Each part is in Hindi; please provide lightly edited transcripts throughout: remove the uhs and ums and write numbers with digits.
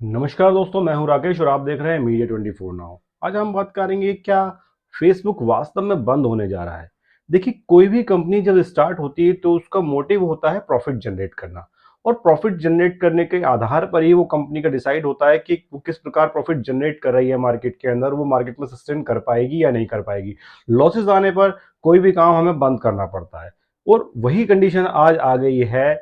नमस्कार दोस्तों, मैं हूं राकेश और आप देख रहे हैं मीडिया 24 नाउ। आज हम बात करेंगे क्या फेसबुक वास्तव में बंद होने जा रहा है। देखिए, कोई भी कंपनी जब स्टार्ट होती है तो उसका मोटिव होता है प्रॉफिट जनरेट करना, और प्रॉफिट जनरेट करने के आधार पर ही वो कंपनी का डिसाइड होता है कि वो किस प्रकार प्रॉफिट जनरेट कर रही है मार्केट के अंदर, वो मार्केट में सस्टेन कर पाएगी या नहीं कर पाएगी। लॉसेस आने पर कोई भी काम हमें बंद करना पड़ता है, और वही कंडीशन आज आ गई है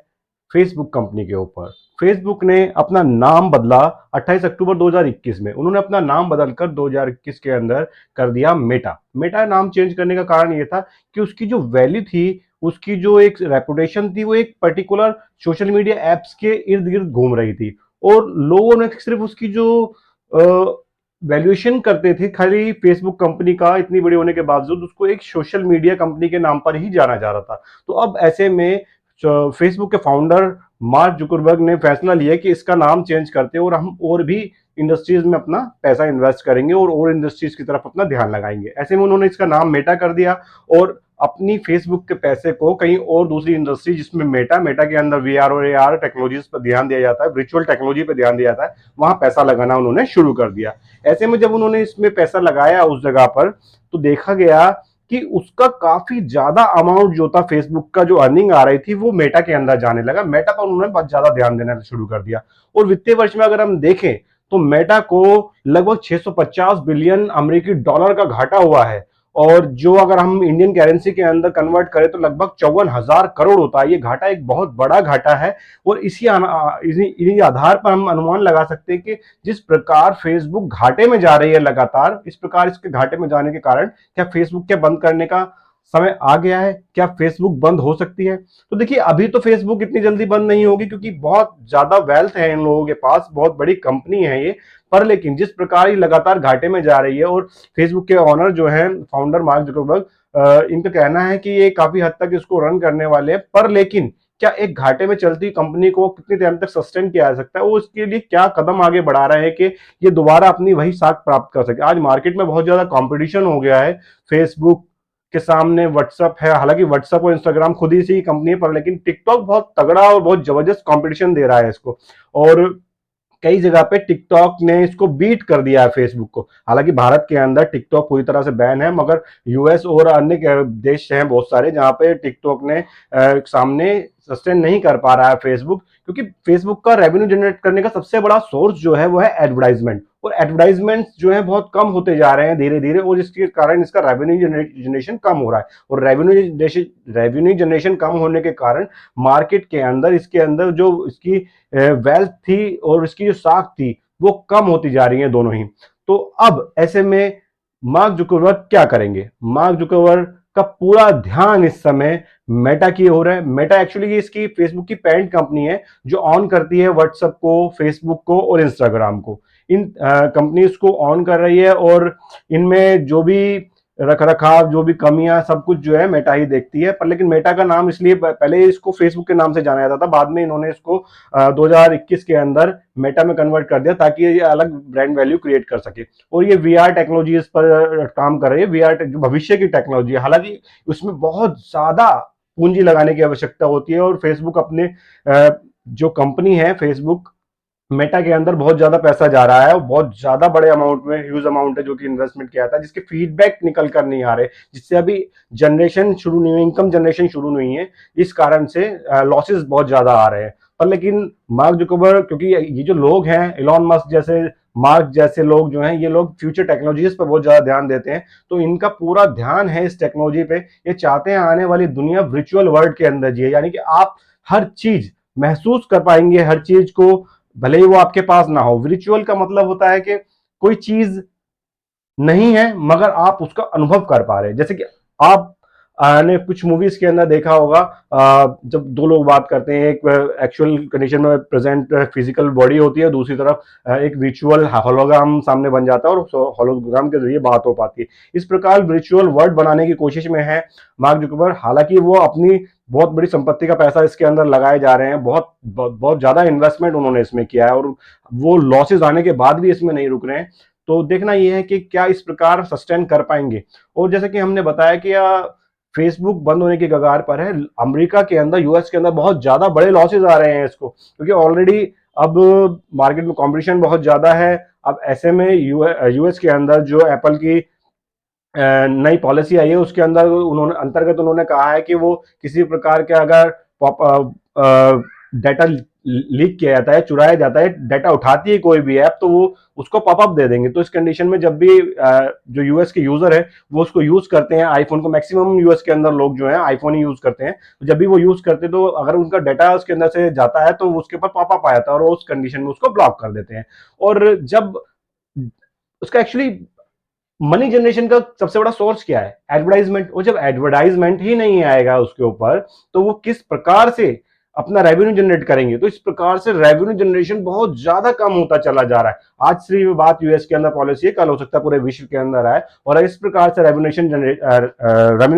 फेसबुक कंपनी के ऊपर। फेसबुक ने अपना नाम बदला 28 अक्टूबर 2021 में। उन्होंने अपना नाम बदलकर 2021 के अंदर कर दिया मेटा। मेटा नाम चेंज करने का कारण ये था कि उसकी जो वैल्यू थी, उसकी जो एक रेपुटेशन थी, वो एक पर्टिकुलर सोशल मीडिया एप्स के इर्द गिर्द घूम रही थी, और लोगों ने सिर्फ उसकी जो वैल्यूएशन करते थे खाली फेसबुक कंपनी का, इतनी बड़ी होने के बावजूद उसको एक सोशल मीडिया कंपनी के नाम पर ही जाना जा रहा था। तो अब ऐसे में फेसबुक के फाउंडर मार्क जुकरबर्ग ने फैसला लिया कि इसका नाम चेंज करते हैं और हम और भी इंडस्ट्रीज में अपना पैसा इन्वेस्ट करेंगे और इंडस्ट्रीज की तरफ अपना ध्यान लगाएंगे। ऐसे में उन्होंने इसका नाम मेटा कर दिया और अपनी फेसबुक के पैसे को कहीं और दूसरी इंडस्ट्री, जिसमें मेटा के अंदर वीआर और एआर टेक्नोलॉजीज पर ध्यान दिया जाता है, वर्चुअल टेक्नोलॉजी पर ध्यान दिया जाता है, वहां पैसा लगाना उन्होंने शुरू कर दिया। ऐसे में जब उन्होंने इसमें पैसा लगाया उस जगह पर, तो देखा गया कि उसका काफी ज्यादा अमाउंट जो था, फेसबुक का जो अर्निंग आ रही थी, वो मेटा के अंदर जाने लगा। मेटा पर उन्होंने बहुत ज्यादा ध्यान देना शुरू कर दिया, और वित्तीय वर्ष में अगर हम देखें तो मेटा को लगभग 650 बिलियन अमेरिकी डॉलर का घाटा हुआ है, और जो अगर हम इंडियन करेंसी के अंदर कन्वर्ट करें तो लगभग 54,000 करोड़ होता है। ये घाटा एक बहुत बड़ा घाटा है, और इसी आधार पर हम अनुमान लगा सकते हैं कि जिस प्रकार फेसबुक घाटे में जा रही है लगातार, इस प्रकार इसके घाटे में जाने के कारण क्या फेसबुक के बंद करने का समय आ गया है? क्या फेसबुक बंद हो सकती है? तो देखिए, अभी तो फेसबुक इतनी जल्दी बंद नहीं होगी, क्योंकि बहुत ज्यादा वेल्थ है इन लोगों के पास, बहुत बड़ी कंपनी है ये। पर लेकिन जिस प्रकार ये लगातार घाटे में जा रही है, और फेसबुक के ऑनर जो है फाउंडर मार्क जुकरबर्ग, इनका कहना है कि ये काफी हद तक इसको रन करने वाले हैं। पर लेकिन क्या एक घाटे में चलती कंपनी को कितनी टाइम तक सस्टेन किया जा सकता है, वो उसके लिए क्या कदम आगे बढ़ा रहे हैं कि ये दोबारा अपनी वही साख प्राप्त कर सके। आज मार्केट में बहुत ज्यादा कंपटीशन हो गया है। फेसबुक के सामने व्हाट्सअप है, हालांकि व्हाट्सअप और इंस्टाग्राम खुद ही सी कंपनी है, पर लेकिन टिकटॉक बहुत तगड़ा और बहुत जबरदस्त कंपटीशन दे रहा है इसको, और कई जगह पे टिकटॉक ने इसको बीट कर दिया है फेसबुक को। हालांकि भारत के अंदर टिकटॉक पूरी तरह से बैन है, मगर यूएस और अन्य देश हैं बहुत सारे जहां पे टिकटॉक ने सामने सस्टेन नहीं कर पा रहा है फेसबुक, क्योंकि फेसबुक का रेवेन्यू जनरेट करने का सबसे बड़ा सोर्स जो है वो है एडवर्टाइजमेंट, और एडवर्टाइजमेंट जो है बहुत कम होते जा रहे हैं धीरे धीरे, और जिसके कारण इसका रेवेन्यू जनरेशन कम हो रहा है। और रेवेन्यू जनरेशन कम होने के कारण मार्केट के अंदर, इसके अंदर जो इसकी वेल्थ थी और इसकी जो साख थी, वो कम होती जा रही है दोनों ही। तो अब ऐसे में मार्क जुकरबर्ग क्या करेंगे? मार्क जुकरबर्ग का पूरा ध्यान इस समय मेटा की हो रहा है। मेटा एक्चुअली इसकी फेसबुक की पेरेंट कंपनी है, जो ऑन करती है व्हाट्सएप को, फेसबुक को और इंस्टाग्राम को। इन कंपनीज को ऑन कर रही है, और इनमें जो भी रख रखाव, जो भी कमियां, सब कुछ जो है मेटा ही देखती है। पर लेकिन मेटा का नाम इसलिए, पहले इसको फेसबुक के नाम से जाना जाता था, बाद में इन्होंने इसको 2021 के अंदर मेटा में कन्वर्ट कर दिया, ताकि ये अलग ब्रांड वैल्यू क्रिएट कर सके। और ये वीआर टेक्नोलॉजीज पर काम कर रही है। वीआर जो भविष्य की टेक्नोलॉजी है, हालांकि उसमें बहुत ज्यादा पूंजी लगाने की आवश्यकता होती है, और फेसबुक अपने जो कंपनी है फेसबुक मेटा के अंदर बहुत ज्यादा पैसा जा रहा है, और बहुत ज्यादा बड़े अमाउंट में, ह्यूज अमाउंट है जो कि इन्वेस्टमेंट किया था, जिसके फीडबैक निकल कर नहीं आ रहे, जिससे अभी जनरेशन शुरू नहीं हुई, इनकम जनरेशन शुरू नहीं है। इस कारण से लॉसेस बहुत ज्यादा आ रहे हैं। पर लेकिन मार्क जुकरबर्ग, क्योंकि ये जो लोग हैं, इलॉन मस्क जैसे, मार्क जैसे लोग जो हैं, ये लोग फ्यूचर टेक्नोलॉजीज पर बहुत ज्यादा ध्यान देते हैं, तो इनका पूरा ध्यान है इस टेक्नोलॉजी पे। ये चाहते हैं आने वाली दुनिया वर्चुअल वर्ल्ड के अंदर जिए, यानी कि आप हर चीज महसूस कर पाएंगे, हर चीज को, भले ही वो आपके पास ना हो। विर्चुअल का मतलब होता है कि कोई चीज नहीं है मगर आप उसका अनुभव कर पा रहे हैं। जैसे कि आप ने कुछ मूवीज के अंदर देखा होगा, जब दो लोग बात करते हैं, एक एक्चुअल कंडीशन में प्रेजेंट फिजिकल बॉडी होती है, दूसरी तरफ एक विचुअल होलोग्राम सामने बन जाता है, और होलोग्राम के जरिए बात हो पाती है। इस प्रकार विचुअल वर्ल्ड बनाने की कोशिश में है मार्क जुकरबर्ग। हालांकि वो अपनी बहुत बड़ी संपत्ति का पैसा इसके अंदर लगाए जा रहे हैं, बहुत बहुत, बहुत ज्यादा इन्वेस्टमेंट उन्होंने इसमें किया है, और वो लॉसेज आने के बाद भी इसमें नहीं रुक रहे हैं। तो देखना यह है कि क्या इस प्रकार सस्टेन कर पाएंगे। और जैसे कि हमने बताया कि फेसबुक बंद होने की कगार पर है। अमेरिका के अंदर, यूएस के अंदर बहुत ज्यादा बड़े लॉसेज आ रहे हैं इसको, क्योंकि ऑलरेडी अब मार्केट में कंपटीशन बहुत ज़्यादा है। अब ऐसे में यूएस के अंदर जो एप्पल की नई पॉलिसी आई है उसके अंदर उन्होंने कहा है कि वो किसी प्रकार के अगर डाटा लीक किया जाता है, चुराया जाता है, डाटा उठाती है कोई भी ऐप, तो वो उसको पॉपअप दे देंगे। तो इस कंडीशन में जब भी जो यूएस के यूजर है वो उसको यूज करते हैं, आईफोन को, मैक्सिमम यूएस के अंदर लोग जो है आईफोन ही यूज करते हैं, तो जब भी वो यूज करते हैं तो अगर उनका डाटा उसके अंदर से जाता है तो उसके ऊपर पॉपअप आ जाता है और वो उस कंडीशन में उसको ब्लॉक कर देते हैं। और जब उसका एक्चुअली मनी जनरेशन का सबसे बड़ा सोर्स क्या है? एडवर्टाइजमेंट। और जब एडवर्टाइजमेंट ही नहीं आएगा उसके ऊपर तो वो किस प्रकार से अपना रेवेन्यू जनरेट करेंगे? तो इस प्रकार से रेवेन्यू जनरेशन बहुत ज्यादा कम होता चला जा रहा है। आज से बात यूएस के अंदर पॉलिसी है, कल हो सकता है पूरे विश्व के अंदर आए, और इस प्रकार से रेवेन्यू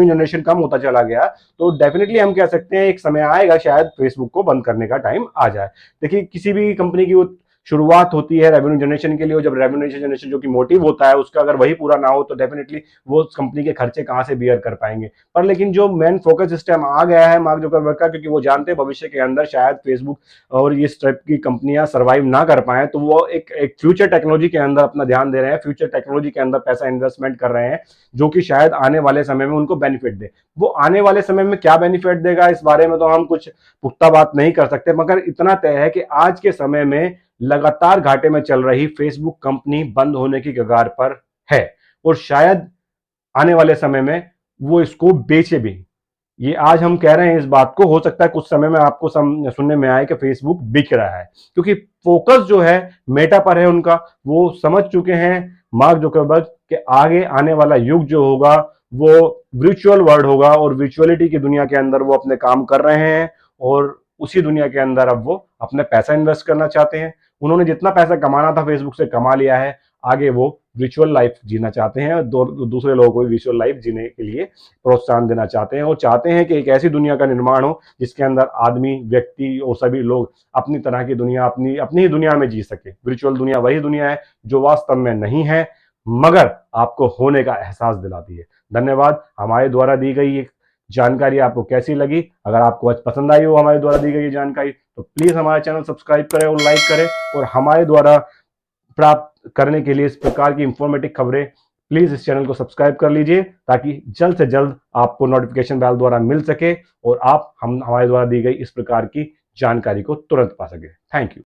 जनरेशन कम होता चला गया तो डेफिनेटली हम कह सकते हैं एक समय आएगा शायद फेसबुक को बंद करने का टाइम आ जाए। देखिए, किसी भी कंपनी की शुरुआत होती है रेवेन्यू जनरेशन के लिए, और जब रेवेन्यू जनरेशन जो कि मोटिव होता है उसका अगर वही पूरा ना हो तो डेफिनेटली वो कंपनी के खर्चे कहां से बियर कर पाएंगे। पर लेकिन जो मेन फोकस इस टाइम आ गया है मार्क जुकरबर्ग का, क्योंकि वो जानते हैं भविष्य के अंदर शायद फेसबुक और इस टाइप की कंपनियां सर्वाइव ना कर पाए, तो वो एक फ्यूचर टेक्नोलॉजी के अंदर अपना ध्यान दे रहे हैं, फ्यूचर टेक्नोलॉजी के अंदर पैसा इन्वेस्टमेंट कर रहे हैं, जो कि शायद आने वाले समय में उनको बेनिफिट दे। वो आने वाले समय में क्या बेनिफिट देगा इस बारे में तो हम कुछ पुख्ता बात नहीं कर सकते, मगर इतना तय है कि आज के समय में लगातार घाटे में चल रही फेसबुक कंपनी बंद होने की कगार पर है, और शायद आने वाले समय में वो इसको बेचे भी। ये आज हम कह रहे हैं इस बात को, हो सकता है कुछ समय में आपको सुनने में आए कि फेसबुक बिक रहा है, क्योंकि फोकस जो है मेटा पर है उनका। वो समझ चुके हैं मार्क जुकरबर्ग के आगे आने वाला युग जो होगा वो वर्चुअल वर्ल्ड होगा, और वर्चुअलिटी की दुनिया के अंदर वो अपने काम कर रहे हैं, और उसी दुनिया के अंदर अब वो अपने पैसा इन्वेस्ट करना चाहते हैं। उन्होंने जितना पैसा कमाना था फेसबुक से कमा लिया है, आगे वो विजुअल लाइफ जीना चाहते हैं, दूसरे लोगों को विजुअल लाइफ जीने के लिए प्रोत्साहन देना चाहते हैं, और चाहते हैं कि एक ऐसी दुनिया का निर्माण हो जिसके अंदर आदमी, व्यक्ति और सभी लोग अपनी तरह की दुनिया, अपनी अपनी ही दुनिया में जी सके। विजुअल दुनिया वही दुनिया है जो वास्तव में नहीं है, मगर आपको होने का एहसास दिलाती है। धन्यवाद। हमारे द्वारा दी गई एक जानकारी आपको कैसी लगी? अगर आपको आज पसंद आई हो हमारे द्वारा दी गई जानकारी, तो प्लीज हमारा चैनल सब्सक्राइब करें और लाइक करें, और हमारे द्वारा प्राप्त करने के लिए इस प्रकार की इंफॉर्मेटिव खबरें प्लीज इस चैनल को सब्सक्राइब कर लीजिए, ताकि जल्द से जल्द आपको नोटिफिकेशन बेल द्वारा मिल सके और आप हमारे द्वारा दी गई इस प्रकार की जानकारी को तुरंत पा सके। Thank you.